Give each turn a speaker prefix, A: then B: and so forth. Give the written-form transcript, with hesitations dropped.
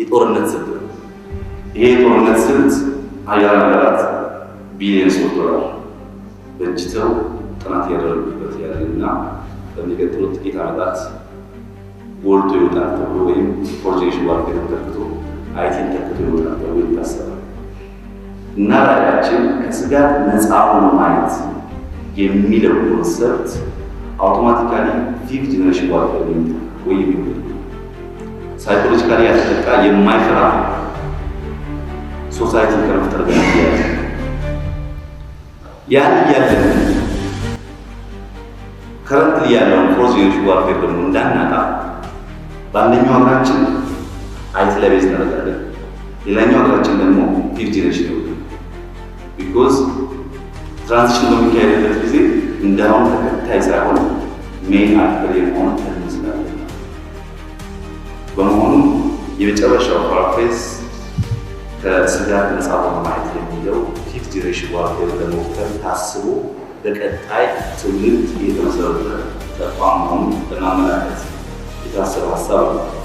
A: የጦርነት ስልት ነው። ይሄ የጦርነት ስልት ሀያል ሀገራት ቢሊየንስ ኦፍ ዶላር በጅተው ጥናት ያደረጉበት ያለና በሚቀጥሉት ጥቂት ዓመታት ጎልቶ ይወጣል ተብሎ ወይም ፕሮጀክሽን ዋርፌር ተከትቶ አይቲን ተከትቶ ይወጣል ተብሎ ይታሰባል እና ራዕያችን ከስጋት ነፃ ሆኖ ማየት የሚለው ኮንሰፕት አውቶማቲካሊ ፊፍት ጀነሬሽን ዋርፌር ወይ የሚል ሳይኮሎጂካሊ ያተጠቃ የማይፈራ ሶሳይቲ ከመፍጠር ጋር ያያዝ ያን እያለን ከረንትሊ ያለውን ፎርዝ ጀነሬሽን ዋርፌር ደግሞ እንዳናጣ በአንደኛው ሀገራችን አይቲ ላይ ቤዝ እናደርጋለን፣ ሌላኛው ሀገራችን ደግሞ ፊፍት ጀነሬሽን ነው። ቢኮዝ ትራንዚሽን በሚካሄድበት ጊዜ እንዳሁን ተከታይ ሳይሆን ሜን አክተር የመሆን ህልም ስላለ በመሆኑ የመጨረሻው ፓራፍሬዝ ከስጋት ነፃ ሆኖ ማየት የሚለው ፊፍት ጀነሬሽን ዋርፌር ለመወከል ታስቦ በቀጣይ ትውልድ የተመሰረተ ተቋም መሆኑን ለማመላከት የታሰበ ሀሳብ ነው።